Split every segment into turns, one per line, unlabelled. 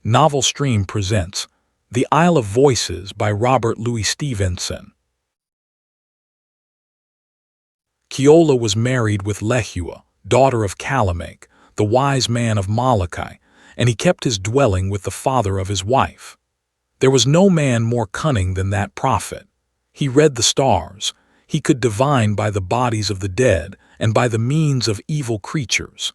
Novel Stream presents The Isle of Voices by Robert Louis Stevenson. Keola was married with Lehua, daughter of Kalamek, the wise man of Molokai, and he kept his dwelling with the father of his wife. There was no man more cunning than that prophet. He read the stars. He could divine by the bodies of the dead and by the means of evil creatures.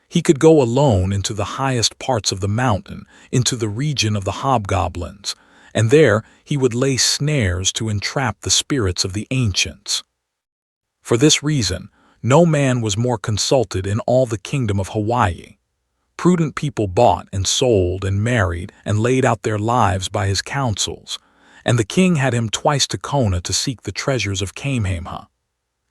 He could go alone into the highest parts of the mountain, into the region of the hobgoblins, and there he would lay snares to entrap the spirits of the ancients. For this reason, no man was more consulted in all the kingdom of Hawaii. Prudent people bought and sold and married and laid out their lives by his counsels, and the king had him twice to Kona to seek the treasures of Kamehameha.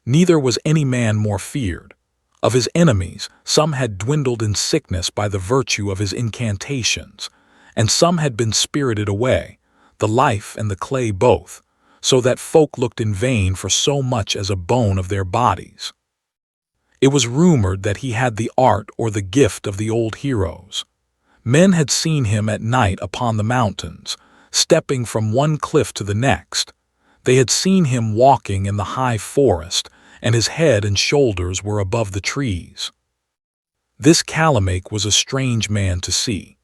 Neither was any man more feared. Of his enemies, some had dwindled in sickness by the virtue of his incantations, and some had been spirited away, the life and the clay both, so that folk looked in vain for so much as a bone of their bodies. It was rumored that he had the art or the gift of the old heroes. Men had seen him at night upon the mountains, stepping from one cliff to the next. They had seen him walking in the high forest, and his head and shoulders were above the trees. This Kalamek was a strange man to see.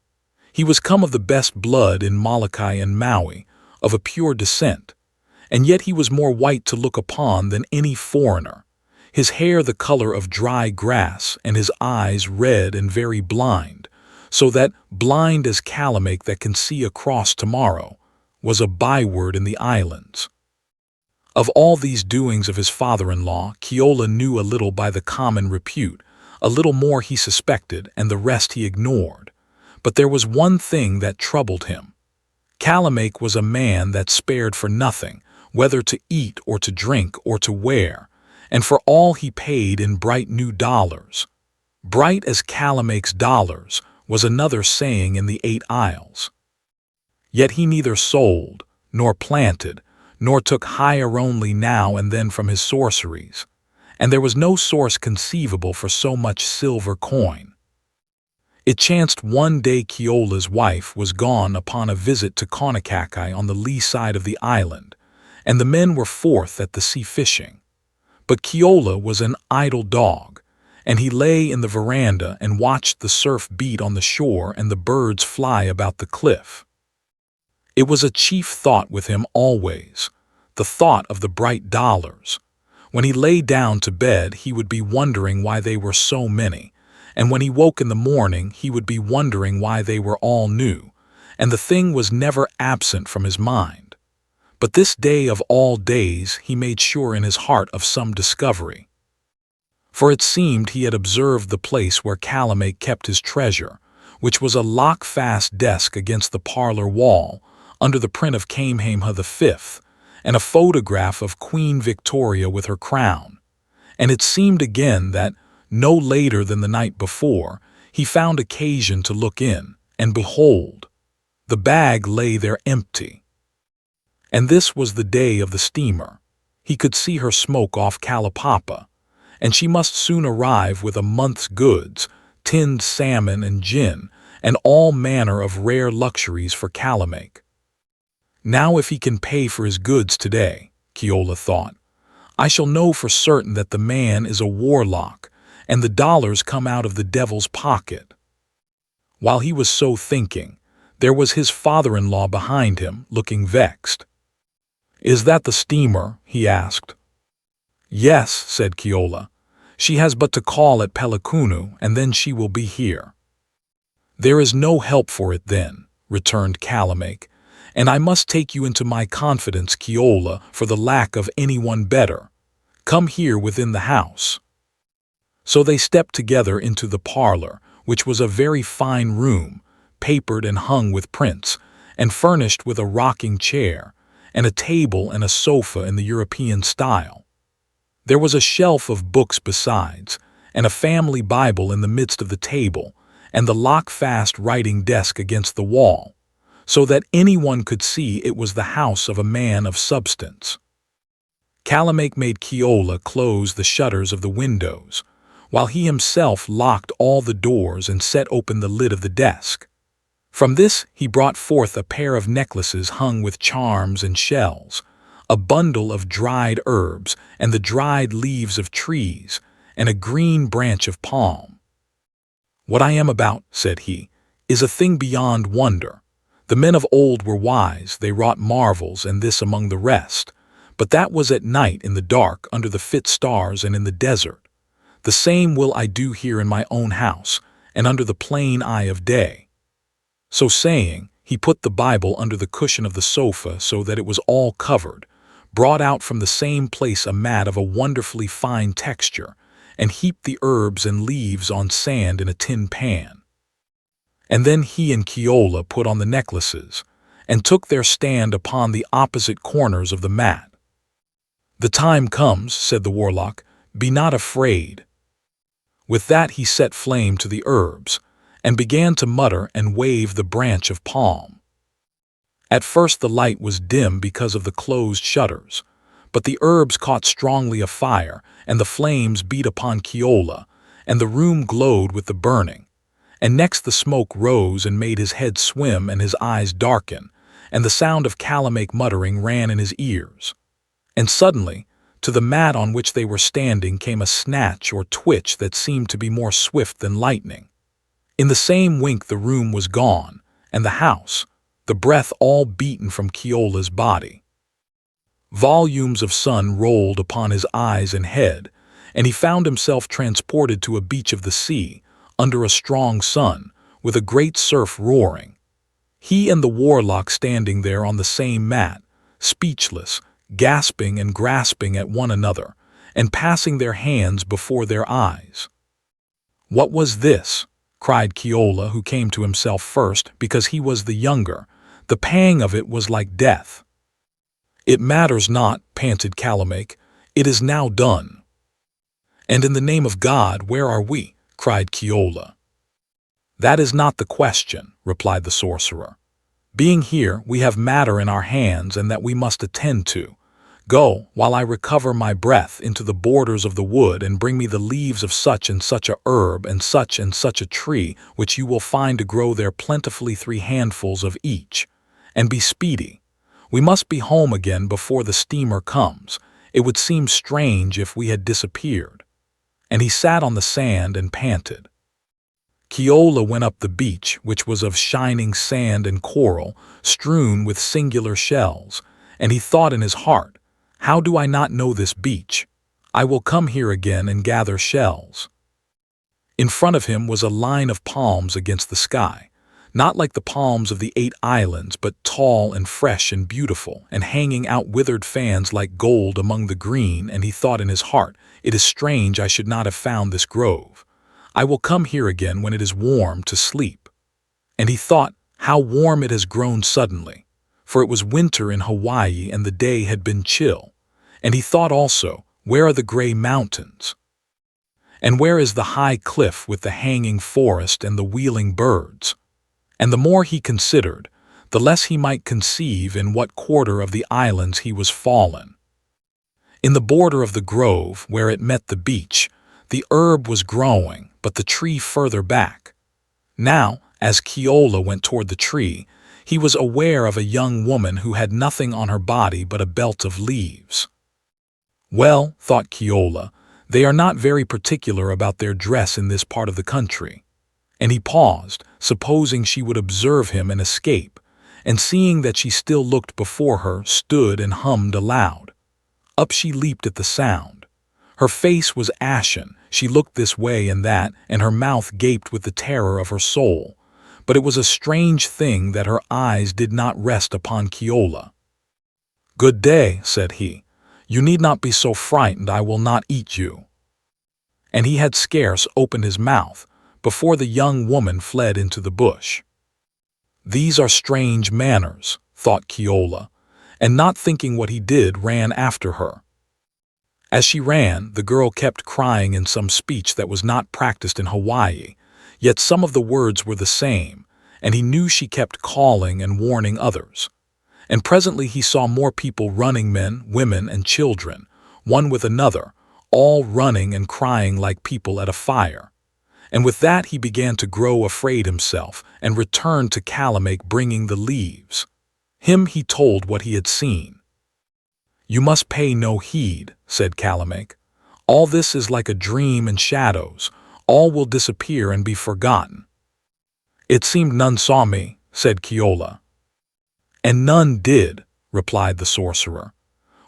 He was come of the best blood in Molokai and Maui, of a pure descent, and yet he was more white to look upon than any foreigner, his hair the color of dry grass, and his eyes red and very blind, so that blind as Kalamek that can see across tomorrow was a byword in the islands. Of all these doings of his father-in-law, Keola knew a little by the common repute, a little more he suspected, and the rest he ignored. But there was one thing that troubled him. Kalamek was a man that spared for nothing, whether to eat or to drink or to wear, and for all he paid in bright new dollars. Bright as Kalamek's dollars was another saying in the 8 Isles. Yet he neither sold, nor planted, nor took hire only now and then from his sorceries, and there was no source conceivable for so much silver coin. It chanced one day Keola's wife was gone upon a visit to Kaunakakai on the lee side of the island, and the men were forth at the sea fishing. But Keola was an idle dog, and he lay in the veranda and watched the surf beat on the shore and the birds fly about the cliff. It was a chief thought with him always, the thought of the bright dollars. When he lay down to bed, he would be wondering why they were so many, and when he woke in the morning, he would be wondering why they were all new, and the thing was never absent from his mind. But this day of all days he made sure in his heart of some discovery. For it seemed he had observed the place where Kalamek kept his treasure, which was a lock-fast desk against the parlor wall, under the print of Kamehameha V, and a photograph of Queen Victoria with her crown. And it seemed again that, no later than the night before, he found occasion to look in, and behold, the bag lay there empty. And this was the day of the steamer. He could see her smoke off Kalapapa, and she must soon arrive with a month's goods, tinned salmon and gin, and all manner of rare luxuries for Kalamek. Now if he can pay for his goods today, Keola thought, I shall know for certain that the man is a warlock, and the dollars come out of the devil's pocket. While he was so thinking, there was his father-in-law behind him, looking vexed. Is that the steamer? He asked. Yes, said Keola. She has but to call at Pelakunu, and then she will be here. There is no help for it then, returned Kalamek, and I must take you into my confidence, Keola, for the lack of anyone better. Come here within the house. So they stepped together into the parlor, which was a very fine room, papered and hung with prints, and furnished with a rocking chair, and a table and a sofa in the European style. There was a shelf of books besides, and a family Bible in the midst of the table, and the lock-fast writing desk against the wall, so that anyone could see it was the house of a man of substance. Kalamek made Keola close the shutters of the windows, while he himself locked all the doors and set open the lid of the desk. From this he brought forth a pair of necklaces hung with charms and shells, a bundle of dried herbs and the dried leaves of trees, and a green branch of palm. "What I am about," said he, "is a thing beyond wonder. The men of old were wise, they wrought marvels, and this among the rest. But that was at night in the dark, under the fit stars and in the desert. The same will I do here in my own house, and under the plain eye of day." So saying, he put the Bible under the cushion of the sofa so that it was all covered, brought out from the same place a mat of a wonderfully fine texture, and heaped the herbs and leaves on sand in a tin pan. And then he and Keola put on the necklaces, and took their stand upon the opposite corners of the mat. "The time comes," said the warlock, "be not afraid." With that he set flame to the herbs, and began to mutter and wave the branch of palm. At first the light was dim because of the closed shutters, but the herbs caught strongly afire, and the flames beat upon Keola, and the room glowed with the burning. And next the smoke rose and made his head swim and his eyes darken, and the sound of Calamake muttering ran in his ears. And suddenly, to the mat on which they were standing came a snatch or twitch that seemed to be more swift than lightning. In the same wink the room was gone, and the house, the breath all beaten from Keola's body. Volumes of sun rolled upon his eyes and head, and he found himself transported to a beach of the sea, under a strong sun, with a great surf roaring. He and the warlock standing there on the same mat, speechless, gasping and grasping at one another, and passing their hands before their eyes. "What was this?" cried Keola, who came to himself first, because he was the younger. The pang of it was like death. "It matters not," panted Calamake. "It is now done." "And in the name of God, where are we?" cried Keola. "That is not the question," replied the sorcerer. "Being here, we have matter in our hands, and that we must attend to. Go, while I recover my breath, into the borders of the wood, and bring me the leaves of such and such a herb and such a tree, which you will find to grow there plentifully 3 handfuls of each. And be speedy. We must be home again before the steamer comes. It would seem strange if we had disappeared." And he sat on the sand and panted. Keola went up the beach, which was of shining sand and coral, strewn with singular shells, and he thought in his heart, "How do I not know this beach? I will come here again and gather shells." In front of him was a line of palms against the sky, not like the palms of the 8 islands, but tall and fresh and beautiful, and hanging out withered fans like gold among the green, and he thought in his heart, "It is strange I should not have found this grove. I will come here again when it is warm to sleep." And he thought, "How warm it has grown suddenly," for it was winter in Hawaii and the day had been chill. And he thought also, "Where are the gray mountains? And where is the high cliff with the hanging forest and the wheeling birds?" And the more he considered, the less he might conceive in what quarter of the islands he was fallen. In the border of the grove, where it met the beach, the herb was growing, but the tree further back. Now, as Keola went toward the tree, he was aware of a young woman who had nothing on her body but a belt of leaves. "Well," thought Keola, "they are not very particular about their dress in this part of the country." And he paused, supposing she would observe him and escape, and seeing that she still looked before her, stood and hummed aloud. Up she leaped at the sound. Her face was ashen, she looked this way and that, and her mouth gaped with the terror of her soul. But it was a strange thing that her eyes did not rest upon Keola. "Good day," said he. "You need not be so frightened, I will not eat you." And he had scarce opened his mouth before the young woman fled into the bush. "These are strange manners," thought Keola, and not thinking what he did, ran after her. As she ran, the girl kept crying in some speech that was not practiced in Hawaii, yet some of the words were the same, and he knew she kept calling and warning others. And presently he saw more people running, men, women, and children, one with another, all running and crying like people at a fire. And with that he began to grow afraid himself, and returned to Calamache bringing the leaves. Him he told what he had seen. "You must pay no heed," said Calamache. "All this is like a dream and shadows. All will disappear and be forgotten." "It seemed none saw me," said Keola. "And none did," replied the sorcerer.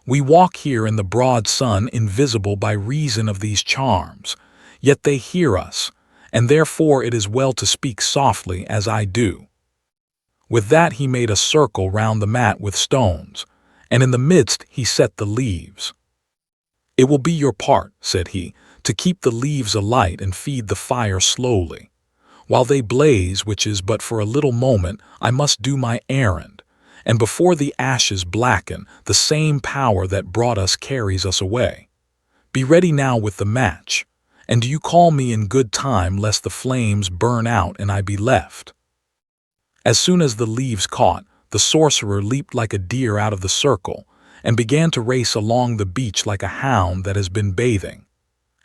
"We walk here in the broad sun invisible by reason of these charms, yet they hear us, and therefore it is well to speak softly as I do." With that he made a circle round the mat with stones, and in the midst he set the leaves. "It will be your part," said he, "to keep the leaves alight and feed the fire slowly. While they blaze, which is but for a little moment, I must do my errand, and before the ashes blacken, the same power that brought us carries us away. Be ready now with the match, and do you call me in good time lest the flames burn out and I be left." As soon as the leaves caught, the sorcerer leaped like a deer out of the circle, and began to race along the beach like a hound that has been bathing.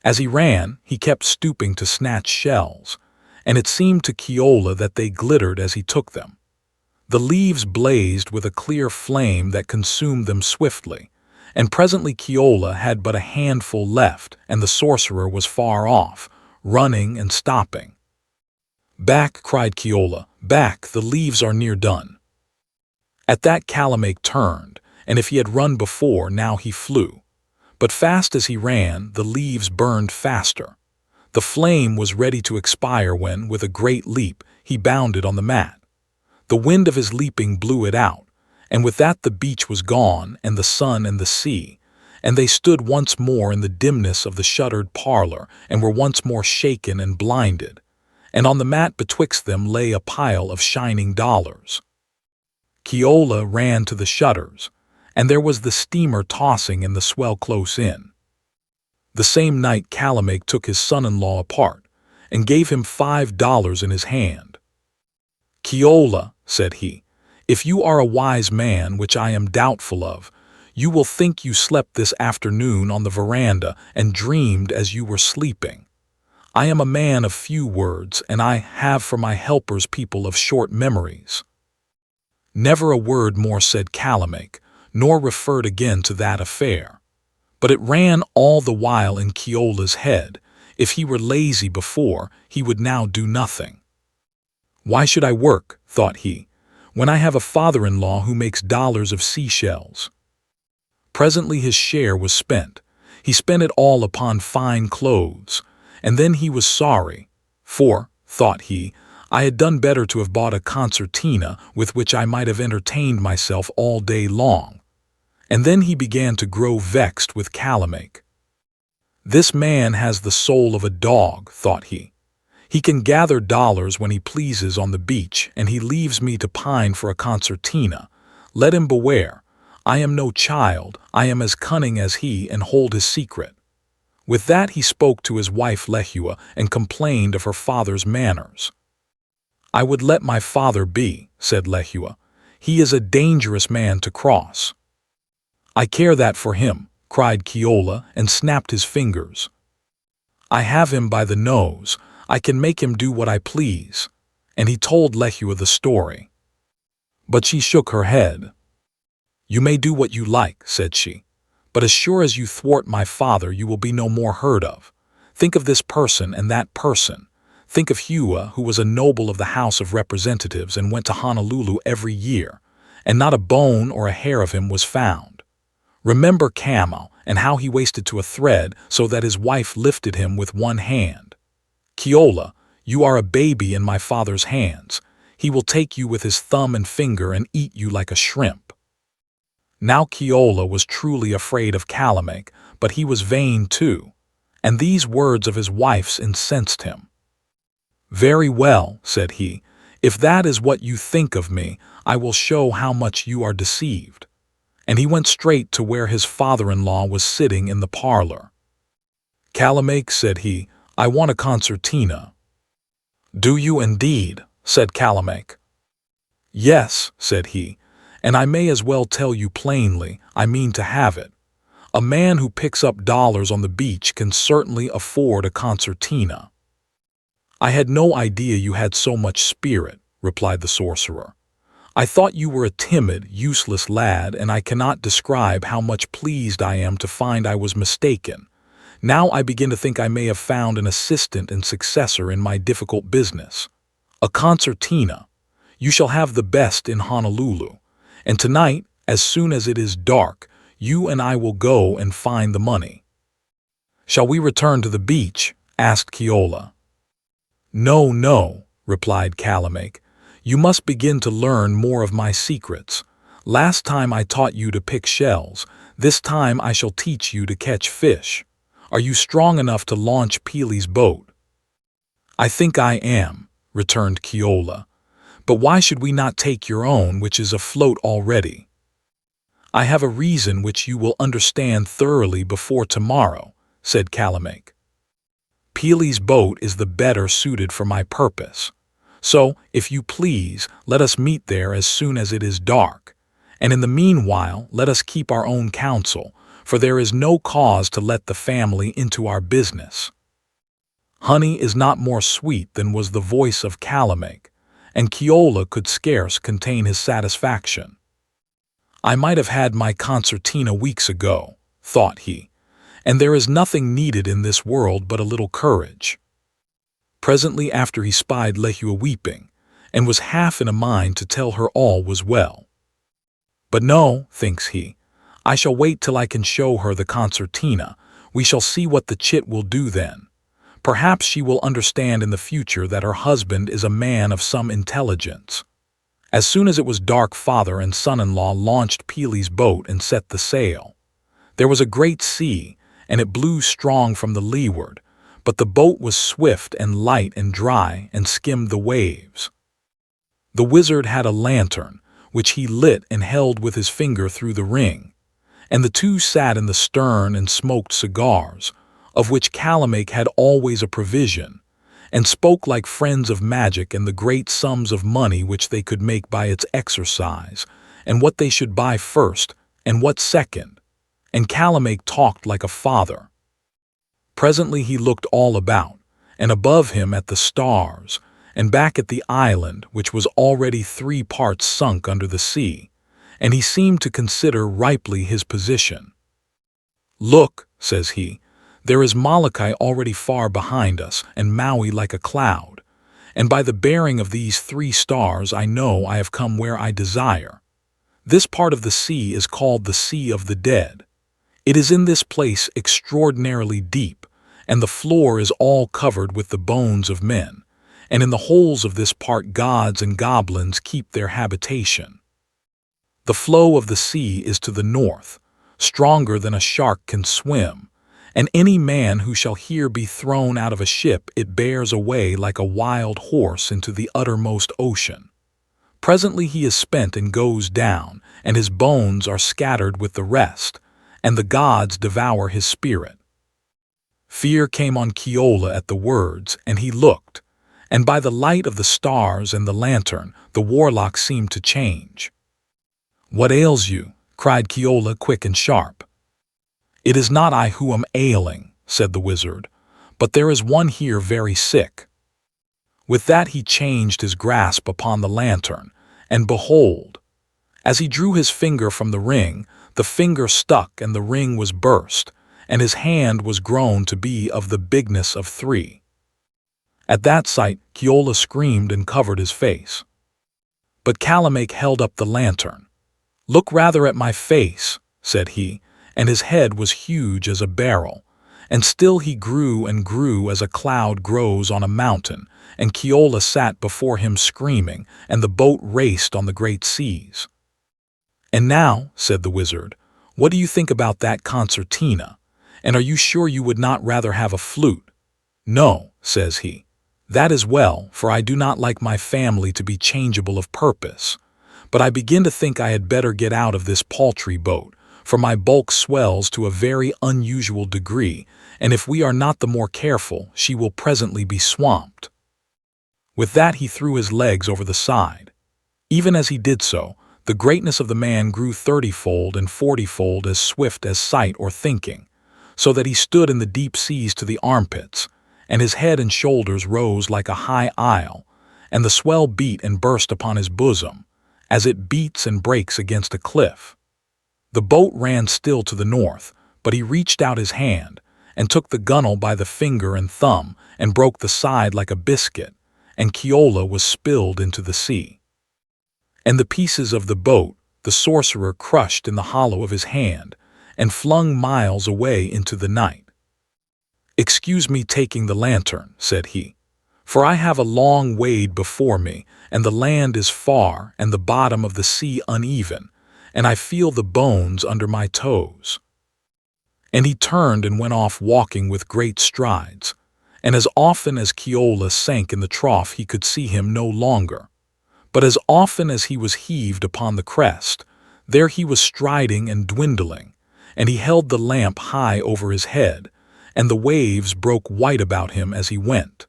As he ran, he kept stooping to snatch shells, and it seemed to Keola that they glittered as he took them. The leaves blazed with a clear flame that consumed them swiftly, and presently Keola had but a handful left, and the sorcerer was far off, running and stopping. "Back!" cried Keola. "Back! The leaves are near done." At that Calamache turned, and if he had run before, now he flew. But fast as he ran, the leaves burned faster. The flame was ready to expire when, with a great leap, he bounded on the mat. The wind of his leaping blew it out, and with that the beach was gone, and the sun and the sea, and they stood once more in the dimness of the shuttered parlor, and were once more shaken and blinded, and on the mat betwixt them lay a pile of shining dollars. Keola ran to the shutters, and there was the steamer tossing in the swell close in. The same night Calamache took his son-in-law apart, and gave him $5 in his hand. "Keola," said he, "if you are a wise man, which I am doubtful of, you will think you slept this afternoon on the veranda and dreamed as you were sleeping. I am a man of few words, and I have for my helpers people of short memories." Never a word more said Calamache, nor referred again to that affair. But it ran all the while in Keola's head. If he were lazy before, he would now do nothing. "Why should I work," thought he, "when I have a father-in-law who makes dollars of seashells?" Presently his share was spent. He spent it all upon fine clothes, and then he was sorry, for, thought he, I had done better to have bought a concertina with which I might have entertained myself all day long. And then he began to grow vexed with Calamache. "This man has the soul of a dog," thought he. "He can gather dollars when he pleases on the beach, and he leaves me to pine for a concertina. Let him beware. I am no child, I am as cunning as he, and hold his secret." With that he spoke to his wife Lehua, and complained of her father's manners. "I would let my father be," said Lehua. "He is a dangerous man to cross." "I care that for him," cried Keola, and snapped his fingers. "I have him by the nose. I can make him do what I please." And he told Lehua the story. But she shook her head. "You may do what you like," said she, "but as sure as you thwart my father, you will be no more heard of. Think of this person and that person. Think of Hua, who was a noble of the House of Representatives and went to Honolulu every year, and not a bone or a hair of him was found. Remember Camo, and how he wasted to a thread so that his wife lifted him with one hand. Keola, you are a baby in my father's hands. He will take you with his thumb and finger and eat you like a shrimp." Now Keola was truly afraid of Calamache, but he was vain too, and these words of his wife's incensed him. "Very well," said he, "if that is what you think of me, I will show how much you are deceived." And he went straight to where his father-in-law was sitting in the parlor. "Calamache," said he, "I want a concertina." "Do you indeed?" said Calamache. "Yes," said he, "and I may as well tell you plainly, I mean to have it. A man who picks up dollars on the beach can certainly afford a concertina." "I had no idea you had so much spirit," replied the sorcerer. "I thought you were a timid, useless lad, and I cannot describe how much pleased I am to find I was mistaken. Now I begin to think I may have found an assistant and successor in my difficult business. A concertina. You shall have the best in Honolulu. And tonight, as soon as it is dark, you and I will go and find the money." "Shall we return to the beach?" asked Keola. "No, no," replied Calamake. "You must begin to learn more of my secrets. Last time I taught you to pick shells. This time I shall teach you to catch fish. Are you strong enough to launch Peely's boat?" "I think I am," returned Keola. "But why should we not take your own, which is afloat already?" "I have a reason which you will understand thoroughly before tomorrow," said Calamake. "Peely's boat is the better suited for my purpose. So, if you please, let us meet there as soon as it is dark. And in the meanwhile, let us keep our own counsel, for there is no cause to let the family into our business." Honey is not more sweet than was the voice of Calamake, and Keola could scarce contain his satisfaction. "I might have had my concertina weeks ago," thought he, "and there is nothing needed in this world but a little courage." Presently after he spied Lehua weeping, and was half in a mind to tell her all was well. "But no," thinks he, "I shall wait till I can show her the concertina. We shall see what the chit will do then. Perhaps she will understand in the future that her husband is a man of some intelligence." As soon as it was dark, father and son-in-law launched Peely's boat and set the sail. There was a great sea, and it blew strong from the leeward, but the boat was swift and light and dry and skimmed the waves. The wizard had a lantern, which he lit and held with his finger through the ring, and the two sat in the stern and smoked cigars, of which Calamake had always a provision, and spoke like friends of magic and the great sums of money which they could make by its exercise, and what they should buy first, and what second, and Calamake talked like a father. Presently he looked all about, and above him at the stars, and back at the island, which was already 3 parts sunk under the sea, and he seemed to consider ripely his position. "Look," says he, "there is Molokai already far behind us, and Maui like a cloud, and by the bearing of these 3 stars I know I have come where I desire. This part of the sea is called the Sea of the Dead. It is in this place extraordinarily deep, and the floor is all covered with the bones of men, and in the holes of this part gods and goblins keep their habitation. The flow of the sea is to the north, stronger than a shark can swim, and any man who shall here be thrown out of a ship it bears away like a wild horse into the uttermost ocean. Presently he is spent and goes down, and his bones are scattered with the rest, and the gods devour his spirit." Fear came on Keola at the words, and he looked, and by the light of the stars and the lantern the warlock seemed to change. "What ails you?" cried Keola, quick and sharp. "It is not I who am ailing," said the wizard, "but there is one here very sick." With that he changed his grasp upon the lantern, and behold, as he drew his finger from the ring, the finger stuck and the ring was burst, and his hand was grown to be of the bigness of 3. At that sight Keola screamed and covered his face. But Calamake held up the lantern. "Look rather at my face," said he, and his head was huge as a barrel, and still he grew and grew as a cloud grows on a mountain, and Keola sat before him screaming, and the boat raced on the great seas. "And now," said the wizard, "what do you think about that concertina? And are you sure you would not rather have a flute?" "No," says he. "That is well, for I do not like my family to be changeable of purpose. But I begin to think I had better get out of this paltry boat, for my bulk swells to a very unusual degree, and if we are not the more careful, she will presently be swamped." With that he threw his legs over the side. Even as he did so, the greatness of the man grew 30-fold and 40-fold as swift as sight or thinking, so that he stood in the deep seas to the armpits, and his head and shoulders rose like a high isle, and the swell beat and burst upon his bosom, as it beats and breaks against a cliff. The boat ran still to the north, but he reached out his hand, and took the gunwale by the finger and thumb, and broke the side like a biscuit, and Keola was spilled into the sea. And the pieces of the boat the sorcerer crushed in the hollow of his hand, and flung miles away into the night. "Excuse me taking the lantern," said he, "for I have a long wade before me, and the land is far, and the bottom of the sea uneven, and I feel the bones under my toes." And he turned and went off walking with great strides, and as often as Keola sank in the trough he could see him no longer. But as often as he was heaved upon the crest, there he was striding and dwindling, and he held the lamp high over his head, and the waves broke white about him as he went.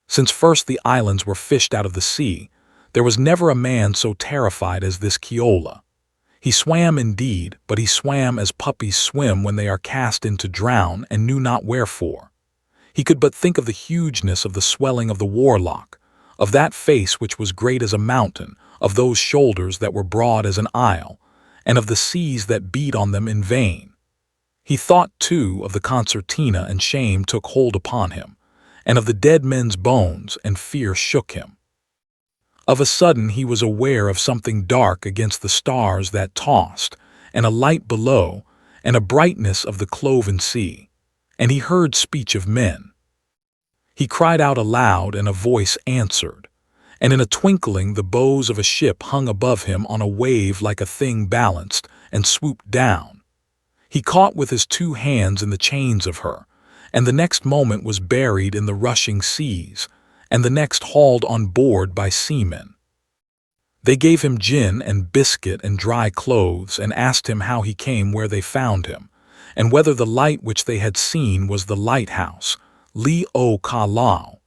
Since first the islands were fished out of the sea, there was never a man so terrified as this Keola. He swam indeed, but he swam as puppies swim when they are cast in to drown, and knew not wherefore. He could but think of the hugeness of the swelling of the warlock, of that face which was great as a mountain, of those shoulders that were broad as an isle, and of the seas that beat on them in vain. He thought, too, of the concertina, and shame took hold upon him, and of the dead men's bones, and fear shook him. Of a sudden he was aware of something dark against the stars that tossed, and a light below, and a brightness of the cloven sea, and he heard speech of men. He cried out aloud, and a voice answered, and in a twinkling the bows of a ship hung above him on a wave like a thing balanced, and swooped down. He caught with his 2 hands in the chains of her, and the next moment was buried in the rushing seas, and the next hauled on board by seamen. They gave him gin and biscuit and dry clothes, and asked him how he came where they found him, and whether the light which they had seen was the lighthouse, Li-o-ka-lao.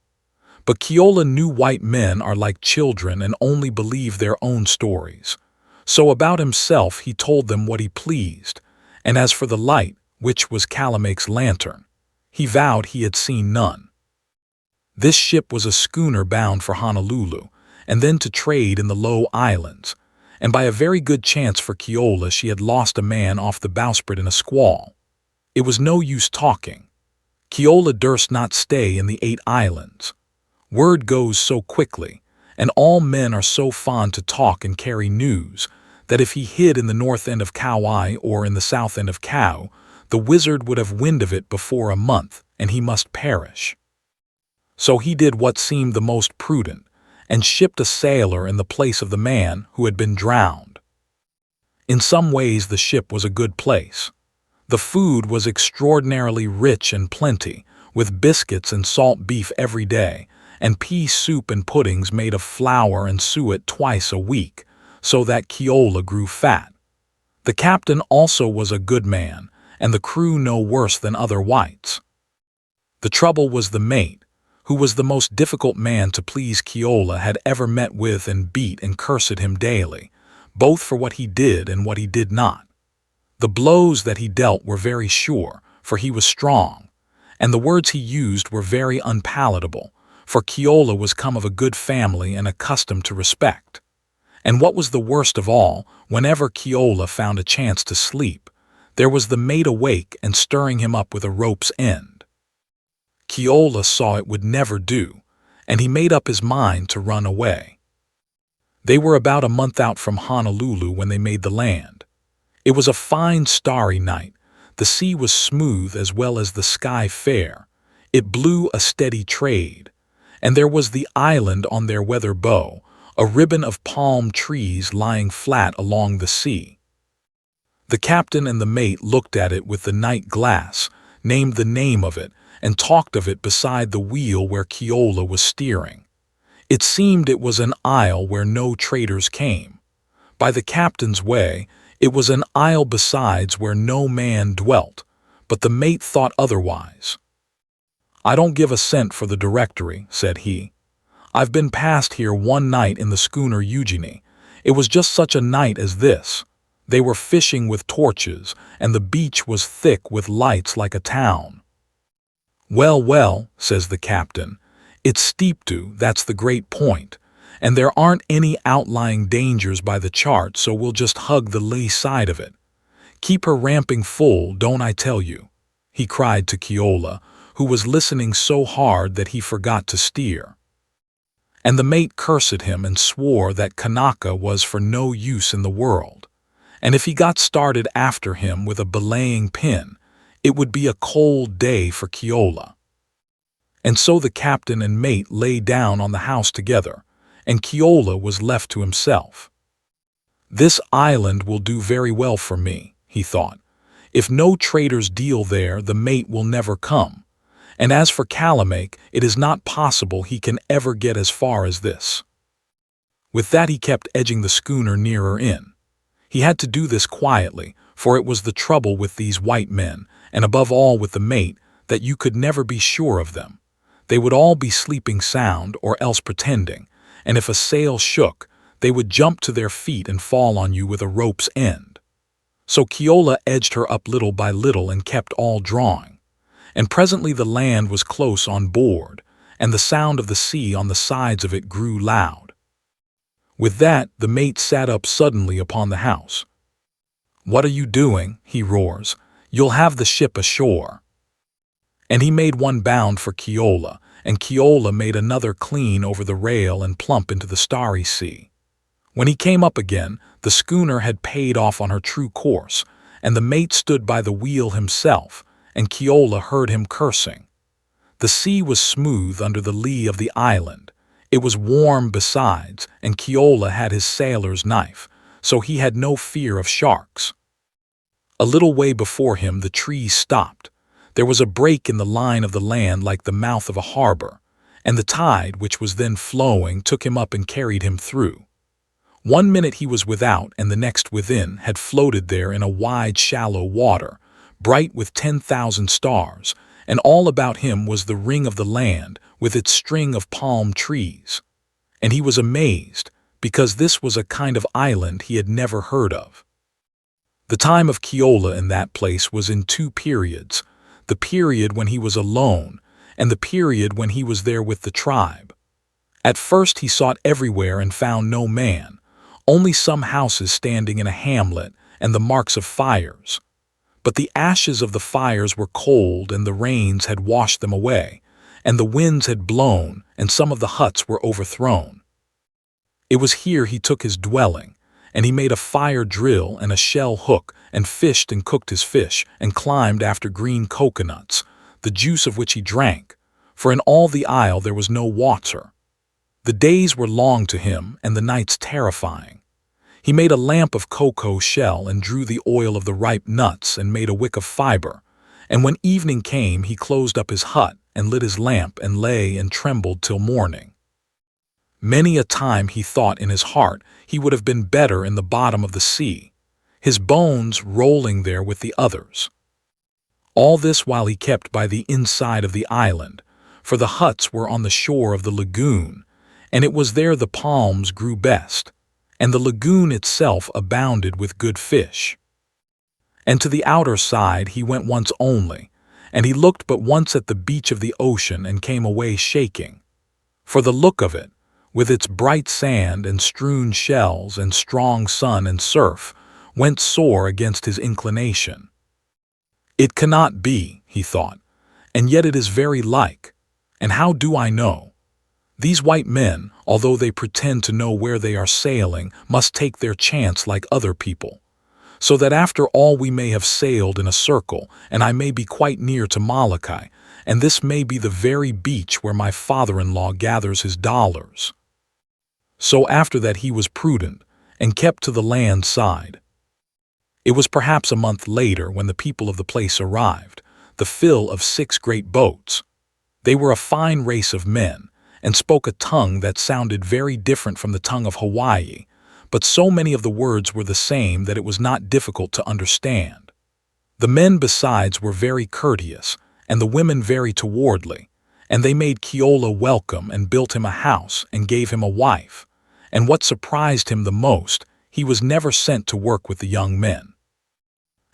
But Keola knew white men are like children and only believe their own stories. So about himself he told them what he pleased, and as for the light, which was Calamake's lantern, he vowed he had seen none. This ship was a schooner bound for Honolulu, and then to trade in the Low Islands, and by a very good chance for Keola she had lost a man off the bowsprit in a squall. It was no use talking. Keola durst not stay in the 8 islands. Word goes so quickly, and all men are so fond to talk and carry news, that if he hid in the north end of Kauai or in the south end of Kau, the wizard would have wind of it before a month, and he must perish. So he did what seemed the most prudent, and shipped a sailor in the place of the man who had been drowned. In some ways the ship was a good place. The food was extraordinarily rich and plenty, with biscuits and salt beef every day, and pea soup and puddings made of flour and suet twice a week, so that Keola grew fat. The captain also was a good man, and the crew no worse than other whites. The trouble was the mate, who was the most difficult man to please Keola had ever met with, and beat and cursed him daily, both for what he did and what he did not. The blows that he dealt were very sure, for he was strong, and the words he used were very unpalatable, for Keola was come of a good family and accustomed to respect. And what was the worst of all, whenever Keola found a chance to sleep, there was the mate awake and stirring him up with a rope's end. Keola saw it would never do, and he made up his mind to run away. They were about a month out from Honolulu when they made the land. It was a fine starry night. The sea was smooth as well as the sky fair. It blew a steady trade, and there was the island on their weather bow, a ribbon of palm trees lying flat along the sea. The captain and the mate looked at it with the night glass, named the name of it, and talked of it beside the wheel where Keola was steering. It seemed it was an isle where no traders came. By the captain's way, it was an isle besides where no man dwelt, but the mate thought otherwise. "I don't give a cent for the directory," said he. "I've been past here one night in the schooner Eugenie. It was just such a night as this. They were fishing with torches, and the beach was thick with lights like a town." "Well, well," says the captain, "it's steep to, that's the great point, and there aren't any outlying dangers by the chart, so we'll just hug the lee side of it. Keep her ramping full, don't I tell you?" he cried to Keola, who was listening so hard that he forgot to steer. And the mate cursed him and swore that Kanaka was for no use in the world, and if he got started after him with a belaying pin, it would be a cold day for Keola. And so the captain and mate lay down on the house together, and Keola was left to himself. "This island will do very well for me," he thought. "If no traders deal there, the mate will never come. And as for Kalamake, it is not possible he can ever get as far as this." With that he kept edging the schooner nearer in. He had to do this quietly, for it was the trouble with these white men, and above all with the mate, that you could never be sure of them. They would all be sleeping sound or else pretending, and if a sail shook, they would jump to their feet and fall on you with a rope's end. So Keola edged her up little by little and kept all drawing. And presently the land was close on board, and the sound of the sea on the sides of it grew loud. With that, the mate sat up suddenly upon the house. "What are you doing?" he roars. "You'll have the ship ashore." And he made one bound for Keola, and Keola made another clean over the rail and plump into the starry sea. When he came up again, the schooner had paid off on her true course, and the mate stood by the wheel himself, and Keola heard him cursing. The sea was smooth under the lee of the island. It was warm besides, and Keola had his sailor's knife, so he had no fear of sharks. A little way before him the trees stopped. There was a break in the line of the land like the mouth of a harbor, and the tide, which was then flowing, took him up and carried him through. 1 minute he was without, and the next within, had floated there in a wide, shallow water, bright with 10,000 stars, and all about him was the ring of the land with its string of palm trees. And he was amazed, because this was a kind of island he had never heard of. The time of Keola in that place was in 2 periods, the period when he was alone, and the period when he was there with the tribe. At first he sought everywhere and found no man, only some houses standing in a hamlet and the marks of fires. But the ashes of the fires were cold, and the rains had washed them away, and the winds had blown, and some of the huts were overthrown. It was here he took his dwelling, and he made a fire drill and a shell hook, and fished and cooked his fish, and climbed after green coconuts, the juice of which he drank, for in all the isle there was no water. The days were long to him, and the nights terrifying. He made a lamp of cocoa shell and drew the oil of the ripe nuts and made a wick of fiber, and when evening came he closed up his hut and lit his lamp and lay and trembled till morning. Many a time he thought in his heart he would have been better in the bottom of the sea, his bones rolling there with the others. All this while he kept by the inside of the island, for the huts were on the shore of the lagoon, and it was there the palms grew best, and the lagoon itself abounded with good fish. And to the outer side he went once only, and he looked but once at the beach of the ocean and came away shaking. For the look of it, with its bright sand and strewn shells and strong sun and surf, went sore against his inclination. "It cannot be," he thought, "and yet it is very like. And how do I know? These white men, although they pretend to know where they are sailing, must take their chance like other people, so that after all we may have sailed in a circle, and I may be quite near to Molokai, and this may be the very beach where my father-in-law gathers his dollars." So after that he was prudent, and kept to the land side. It was perhaps a month later when the people of the place arrived, the fill of 6 great boats. They were a fine race of men, and spoke a tongue that sounded very different from the tongue of Hawaii, but so many of the words were the same that it was not difficult to understand. The men besides were very courteous, and the women very towardly, and they made Keola welcome and built him a house and gave him a wife, and what surprised him the most, he was never sent to work with the young men.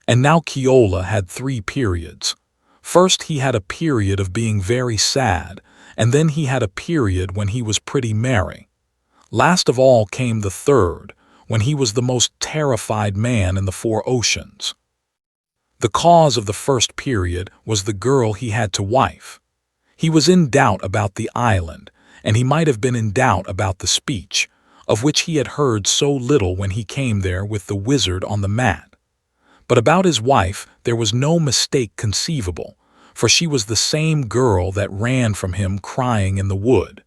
And now Keola had 3 periods, First he had a period of being very sad, and then he had a period when he was pretty merry. Last of all came the third, when he was the most terrified man in the 4 oceans. The cause of the first period was the girl he had to wife. He was in doubt about the island, and he might have been in doubt about the speech, of which he had heard so little when he came there with the wizard on the mat. But about his wife there was no mistake conceivable, for she was the same girl that ran from him crying in the wood.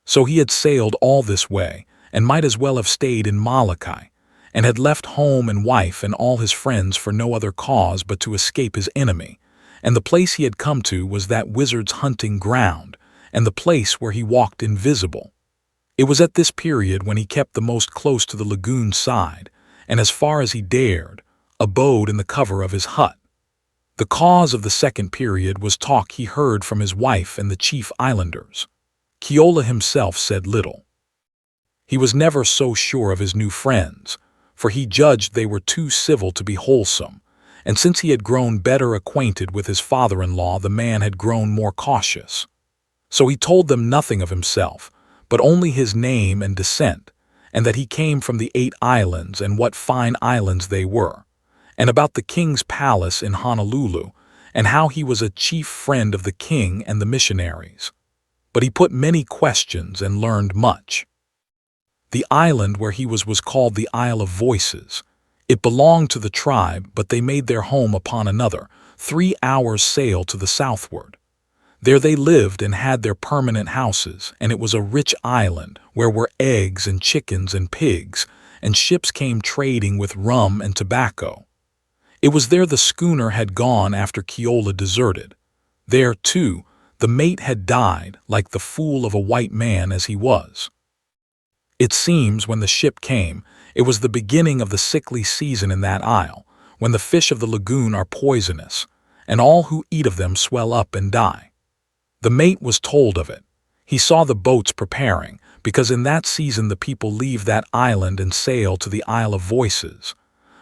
So he had sailed all this way, and might as well have stayed in Molokai, and had left home and wife and all his friends for no other cause but to escape his enemy, and the place he had come to was that wizard's hunting ground, and the place where he walked invisible. It was at this period when he kept the most close to the lagoon side, and as far as he dared, abode in the cover of his hut. The cause of the second period was talk he heard from his wife and the chief islanders. Keola himself said little. He was never so sure of his new friends, for he judged they were too civil to be wholesome, and since he had grown better acquainted with his father-in-law, the man had grown more cautious. So he told them nothing of himself, but only his name and descent, and that he came from the 8 islands and what fine islands they were, and about the king's palace in Honolulu, and how he was a chief friend of the king and the missionaries. But he put many questions and learned much. The island where he was called the Isle of Voices. It belonged to the tribe, but they made their home upon another, 3 hours' sail to the southward. There they lived and had their permanent houses, and it was a rich island where were eggs and chickens and pigs, and ships came trading with rum and tobacco. It was there the schooner had gone after Keola deserted. There, too, the mate had died, like the fool of a white man as he was. It seems when the ship came, it was the beginning of the sickly season in that isle, when the fish of the lagoon are poisonous, and all who eat of them swell up and die. The mate was told of it. He saw the boats preparing, because in that season the people leave that island and sail to the Isle of Voices.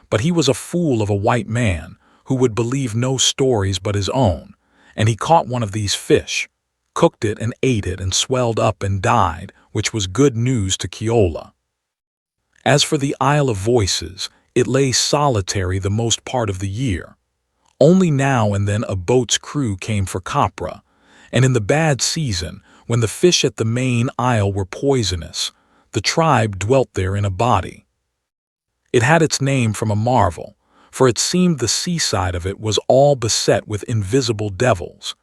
But he was a fool of a white man, who would believe no stories but his own, and he caught one of these fish, cooked it and ate it and swelled up and died, which was good news to Keola. As for the Isle of Voices, it lay solitary the most part of the year. Only now and then a boat's crew came for copra, and in the bad season, when the fish at the main isle were poisonous, the tribe dwelt there in a body. It had its name from a marvel, for it seemed the seaside of it was all beset with invisible devils.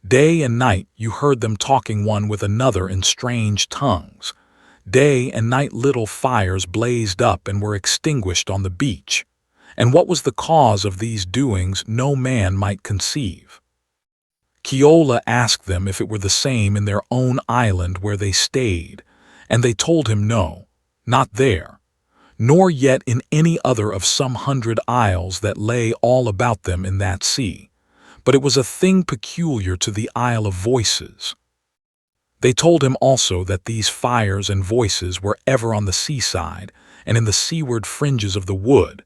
Day and night you heard them talking one with another in strange tongues. Day and night little fires blazed up and were extinguished on the beach, and what was the cause of these doings no man might conceive. Keola asked them if it were the same in their own island where they stayed, and they told him no, not there, nor yet in any other of some 100 isles that lay all about them in that sea, but it was a thing peculiar to the Isle of Voices. They told him also that these fires and voices were ever on the seaside and in the seaward fringes of the wood,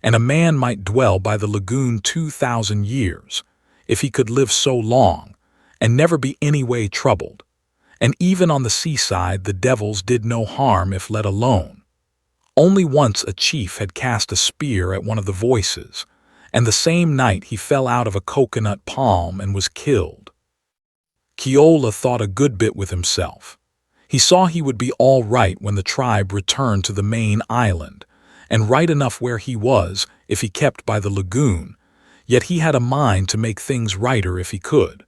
and a man might dwell by the lagoon 2,000 years, if he could live so long, and never be any way troubled. And even on the seaside the devils did no harm if let alone. Only once a chief had cast a spear at one of the voices, and the same night he fell out of a coconut palm and was killed. Keola thought a good bit with himself. He saw he would be all right when the tribe returned to the main island, and right enough where he was if he kept by the lagoon, yet he had a mind to make things righter if he could.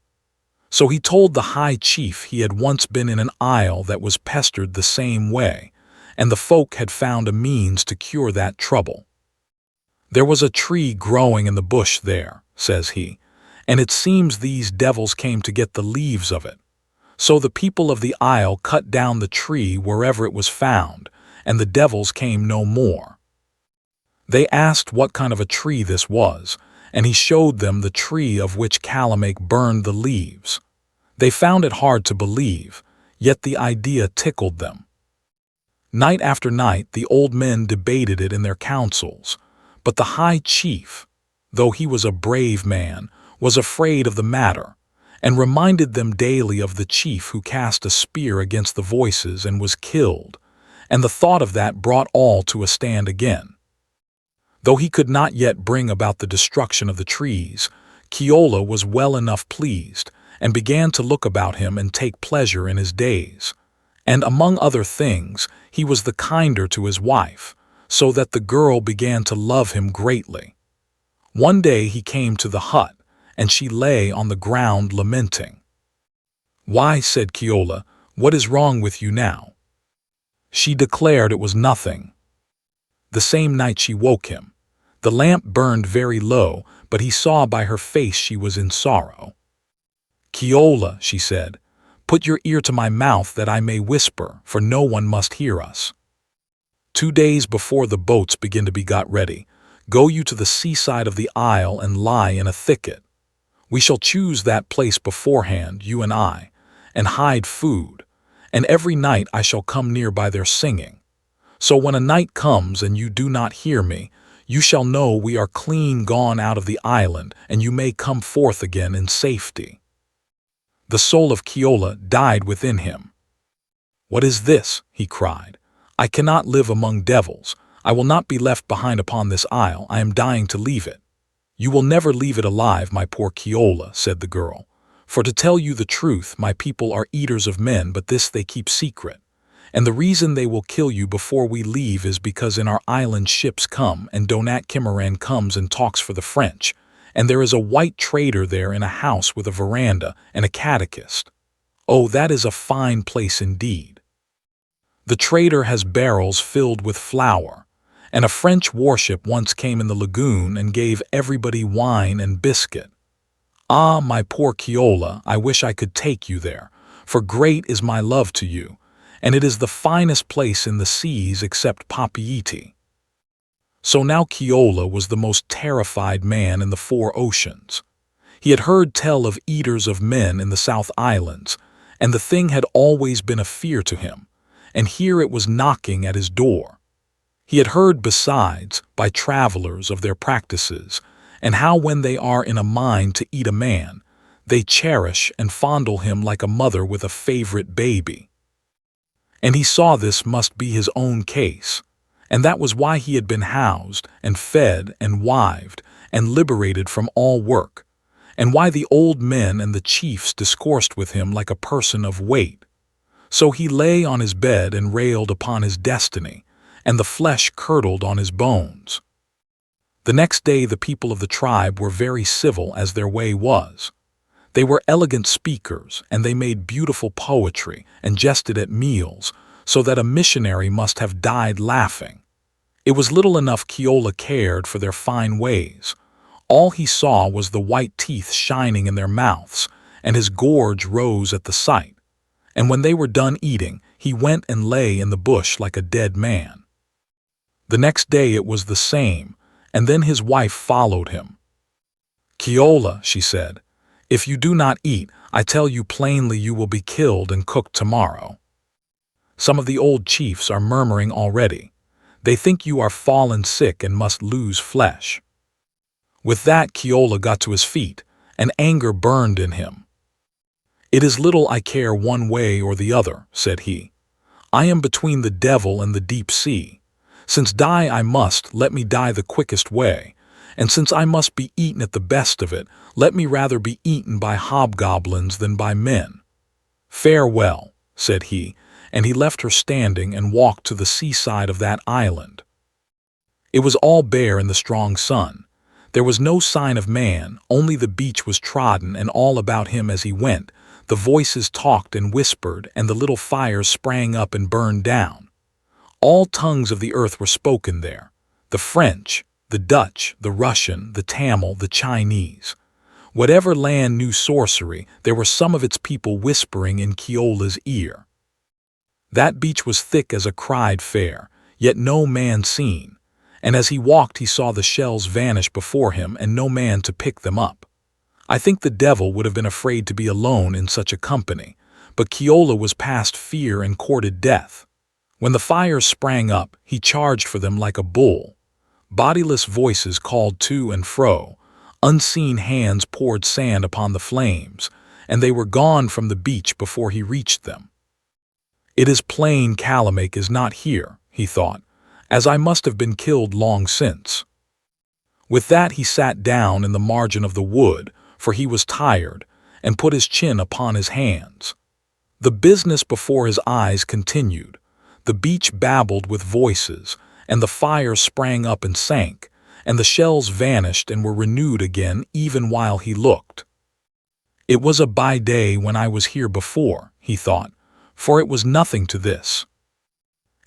So he told the high chief he had once been in an isle that was pestered the same way, and the folk had found a means to cure that trouble. There was a tree growing in the bush there, says he, and it seems these devils came to get the leaves of it. So the people of the isle cut down the tree wherever it was found, and the devils came no more. They asked what kind of a tree this was, and he showed them the tree of which Kalamake burned the leaves. They found it hard to believe, yet the idea tickled them. Night after night the old men debated it in their councils, but the high chief, though he was a brave man, was afraid of the matter, and reminded them daily of the chief who cast a spear against the voices and was killed, and the thought of that brought all to a stand again. Though he could not yet bring about the destruction of the trees, Keola was well enough pleased, and began to look about him and take pleasure in his days. And among other things, he was the kinder to his wife, so that the girl began to love him greatly. One day he came to the hut, and she lay on the ground lamenting. "Why," said Keola, "what is wrong with you now?" She declared it was nothing. The same night she woke him. The lamp burned very low, but he saw by her face she was in sorrow. "Keola," she said, "put your ear to my mouth that I may whisper, for no one must hear us. 2 days before the boats begin to be got ready, go you to the seaside of the isle and lie in a thicket. We shall choose that place beforehand, you and I, and hide food, and every night I shall come near by their singing. So when a night comes and you do not hear me, you shall know we are clean gone out of the island, and you may come forth again in safety." The soul of Keola died within him. "What is this?" he cried. "I cannot live among devils. I will not be left behind upon this isle. I am dying to leave it." "You will never leave it alive, my poor Keola," said the girl. "For to tell you the truth, my people are eaters of men, but this they keep secret. And the reason they will kill you before we leave is because in our island ships come, and Donat Kimaran comes and talks for the French, and there is a white trader there in a house with a veranda and a catechist. Oh, that is a fine place indeed. The trader has barrels filled with flour, and a French warship once came in the lagoon and gave everybody wine and biscuit. Ah, my poor Keola, I wish I could take you there, for great is my love to you, and it is the finest place in the seas except Papeete." So now Keola was the most terrified man in the 4 oceans. He had heard tell of eaters of men in the South Islands, and the thing had always been a fear to him, and here it was knocking at his door. He had heard besides, by travelers, of their practices, and how when they are in a mind to eat a man, they cherish and fondle him like a mother with a favorite baby. And he saw this must be his own case, and that was why he had been housed and fed and wived and liberated from all work, and why the old men and the chiefs discoursed with him like a person of weight. So he lay on his bed and railed upon his destiny, and the flesh curdled on his bones. The next day the people of the tribe were very civil as their way was. They were elegant speakers, and they made beautiful poetry and jested at meals, so that a missionary must have died laughing. It was little enough Keola cared for their fine ways. All he saw was the white teeth shining in their mouths, and his gorge rose at the sight. And when they were done eating, he went and lay in the bush like a dead man. The next day it was the same, and then his wife followed him. "Keola," she said, "if you do not eat, I tell you plainly you will be killed and cooked tomorrow. Some of the old chiefs are murmuring already. They think you are fallen sick and must lose flesh." With that Keola got to his feet, and anger burned in him. "It is little I care one way or the other," said he. "I am between the devil and the deep sea. Since die I must, let me die the quickest way, and since I must be eaten at the best of it, let me rather be eaten by hobgoblins than by men. Farewell," said he, and he left her standing and walked to the seaside of that island. It was all bare in the strong sun. There was no sign of man, only the beach was trodden, and all about him as he went, the voices talked and whispered, and the little fires sprang up and burned down. All tongues of the earth were spoken there, the French, the Dutch, the Russian, the Tamil, the Chinese. Whatever land knew sorcery, there were some of its people whispering in Keola's ear. That beach was thick as a cried fair, yet no man seen, and as he walked he saw the shells vanish before him and no man to pick them up. I think the devil would have been afraid to be alone in such a company, but Keola was past fear and courted death. When the fires sprang up, he charged for them like a bull. Bodiless voices called to and fro, Unseen hands poured sand upon the flames, and they were gone from the beach before he reached them. "It is plain Calamache is not here," he thought, "as I must have been killed long since." With that he sat down in the margin of the wood, for he was tired, and put his chin upon his hands. The business before his eyes continued. The beach babbled with voices, and the fire sprang up and sank, and the shells vanished and were renewed again even while he looked. "It was a by day when I was here before," he thought, "for it was nothing to this."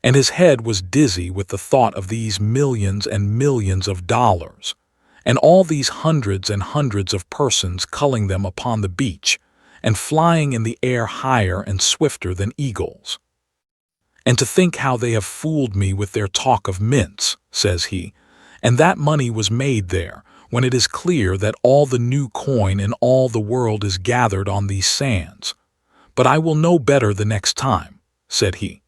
And his head was dizzy with the thought of these millions and millions of dollars, and all these hundreds and hundreds of persons culling them upon the beach, and flying in the air higher and swifter than eagles. "And to think how they have fooled me with their talk of mints," says he, "and that money was made there, when it is clear that all the new coin in all the world is gathered on these sands. But I will know better the next time," said he.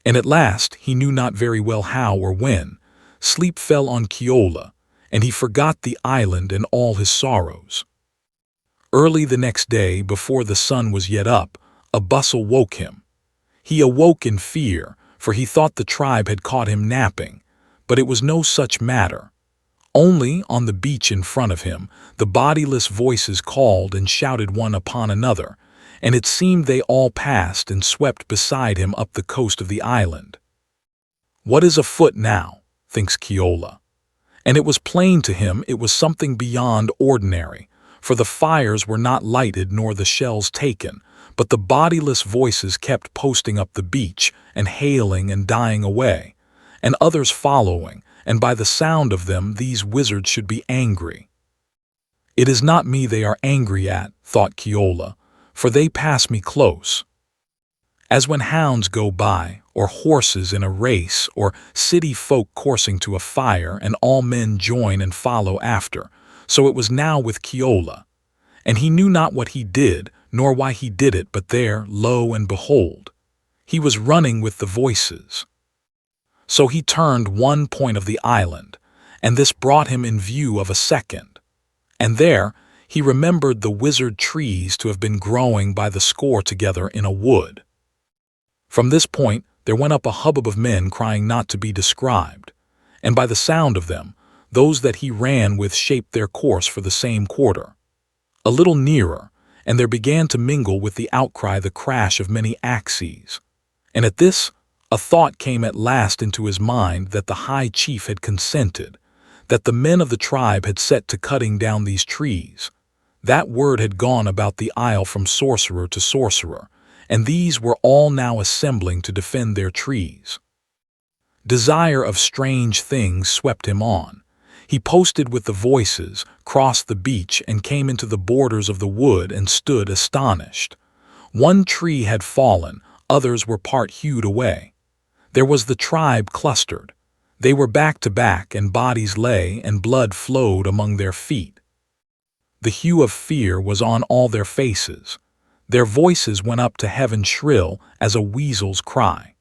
And at last, he knew not very well how or when, sleep fell on Keola, and he forgot the island and all his sorrows. Early the next day, before the sun was yet up, a bustle woke him. He awoke in fear, for he thought the tribe had caught him napping, but it was no such matter. Only, on the beach in front of him, the bodiless voices called and shouted one upon another, and it seemed they all passed and swept beside him up the coast of the island. "What is afoot now?" thinks Keola. And it was plain to him it was something beyond ordinary, for the fires were not lighted nor the shells taken, but the bodiless voices kept posting up the beach and hailing and dying away, and others following, and by the sound of them these wizards should be angry. "It is not me they are angry at," thought Keola, "for they pass me close. As when hounds go by, or horses in a race, or city folk coursing to a fire, and all men join and follow after, so it was now with Keola. And he knew not what he did, nor why he did it, but there, lo and behold, he was running with the voices. So he turned one point of the island, and this brought him in view of a second. And there he remembered the wizard trees to have been growing by the score together in a wood. From this point there went up a hubbub of men crying not to be described, and by the sound of them, those that he ran with shaped their course for the same quarter. A little nearer, and there began to mingle with the outcry the crash of many axes. And at this, a thought came at last into his mind that the high chief had consented, that the men of the tribe had set to cutting down these trees. That word had gone about the isle from sorcerer to sorcerer, and these were all now assembling to defend their trees. Desire of strange things swept him on. He posted with the voices, crossed the beach, and came into the borders of the wood and stood astonished. One tree had fallen, others were part hewed away. There was the tribe clustered. They were back to back, and bodies lay, and blood flowed among their feet. The hue of fear was on all their faces. Their voices went up to heaven shrill as a weasel's cry.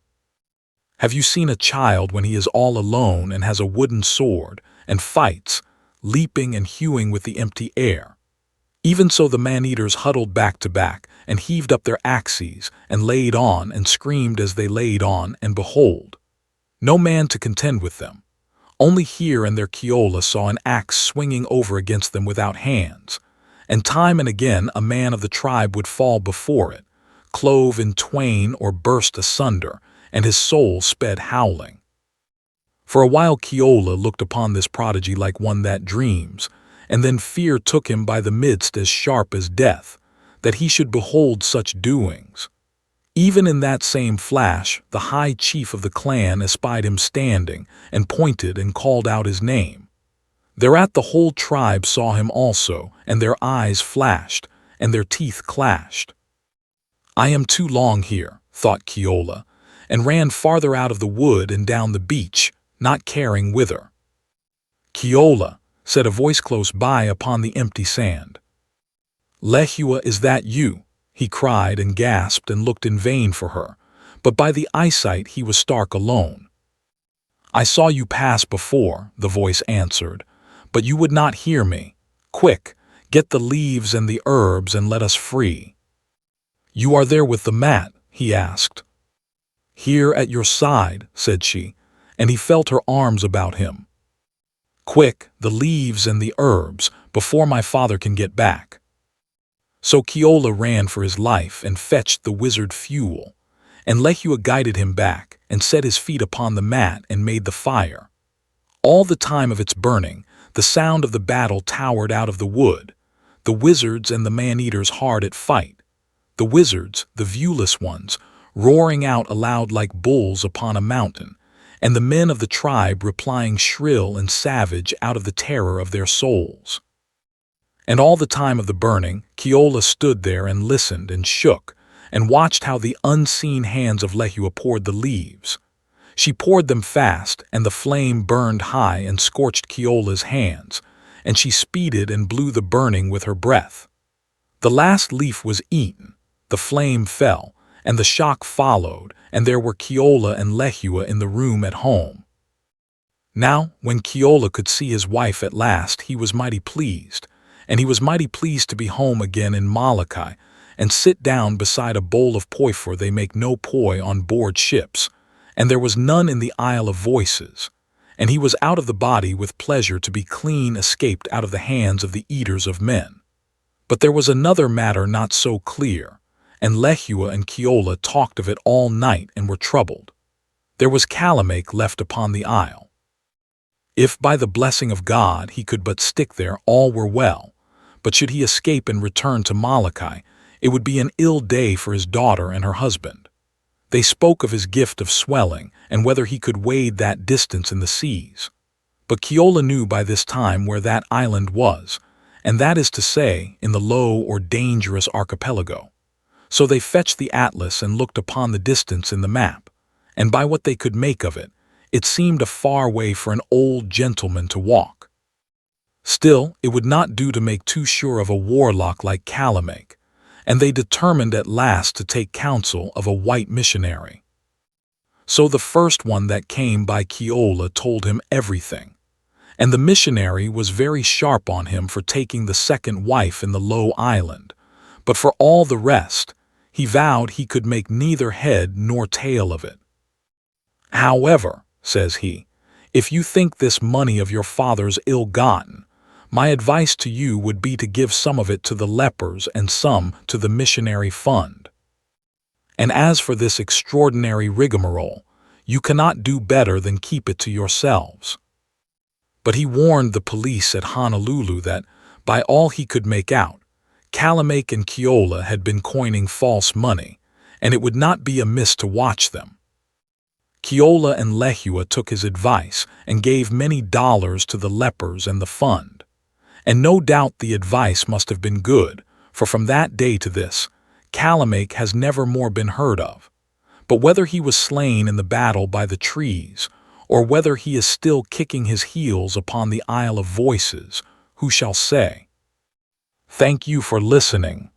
Have you seen a child when he is all alone and has a wooden sword, and fights, leaping and hewing with the empty air? Even so the man-eaters huddled back to back, and heaved up their axes, and laid on, and screamed as they laid on, and behold, no man to contend with them. Only here and there Keola saw an axe swinging over against them without hands, and time and again a man of the tribe would fall before it, clove in twain or burst asunder, and his soul sped howling. For a while Keola looked upon this prodigy like one that dreams, and then fear took him by the midst as sharp as death, that he should behold such doings. Even in that same flash, the high chief of the clan espied him standing, and pointed and called out his name. Thereat the whole tribe saw him also, and their eyes flashed, and their teeth clashed. I am too long here, thought Keola, and ran farther out of the wood and down the beach, not caring whither. Keola, said a voice close by upon the empty sand. Lehua, is that you? He cried and gasped and looked in vain for her, but by the eyesight he was stark alone. I saw you pass before, the voice answered, but you would not hear me. Quick, get the leaves and the herbs and let us free." "You are there with the mat?" he asked. "Here at your side," said she, and he felt her arms about him. "Quick, the leaves and the herbs, before my father can get back." So Keola ran for his life and fetched the wizard fuel, and Lehua guided him back and set his feet upon the mat and made the fire. All the time of its burning, the sound of the battle towered out of the wood, the wizards and the man-eaters hard at fight, the wizards, the viewless ones, roaring out aloud like bulls upon a mountain, and the men of the tribe replying shrill and savage out of the terror of their souls. And all the time of the burning, Keola stood there and listened and shook, and watched how the unseen hands of Lehua poured the leaves. She poured them fast, and the flame burned high and scorched Keola's hands, and she speeded and blew the burning with her breath. The last leaf was eaten, the flame fell, and the shock followed, and there were Keola and Lehua in the room at home. Now, when Keola could see his wife at last, he was mighty pleased, and he was mighty pleased to be home again in Molokai, and sit down beside a bowl of poi, for they make no poi on board ships, and there was none in the Isle of Voices, and he was out of the body with pleasure to be clean escaped out of the hands of the eaters of men. But there was another matter not so clear, and Lehua and Keola talked of it all night and were troubled. There was Kalamake left upon the isle. If by the blessing of God he could but stick there, all were well, but should he escape and return to Molokai, it would be an ill day for his daughter and her husband. They spoke of his gift of swelling, and whether he could wade that distance in the seas. But Keola knew by this time where that island was, and that is to say, in the low or dangerous archipelago. So they fetched the atlas and looked upon the distance in the map, and by what they could make of it, it seemed a far way for an old gentleman to walk. Still, it would not do to make too sure of a warlock like Kalamake, and they determined at last to take counsel of a white missionary. So the first one that came by Keola told him everything, and the missionary was very sharp on him for taking the second wife in the low island, but for all the rest, he vowed he could make neither head nor tail of it. "However," says he, "if you think this money of your father's ill-gotten, my advice to you would be to give some of it to the lepers and some to the missionary fund. And as for this extraordinary rigmarole, you cannot do better than keep it to yourselves." But he warned the police at Honolulu that, by all he could make out, Kalamake and Keola had been coining false money, and it would not be amiss to watch them. Keola and Lehua took his advice and gave many dollars to the lepers and the fund. And no doubt the advice must have been good, for from that day to this, Kalamake has never more been heard of. But whether he was slain in the battle by the trees, or whether he is still kicking his heels upon the Isle of Voices, who shall say? Thank you for listening.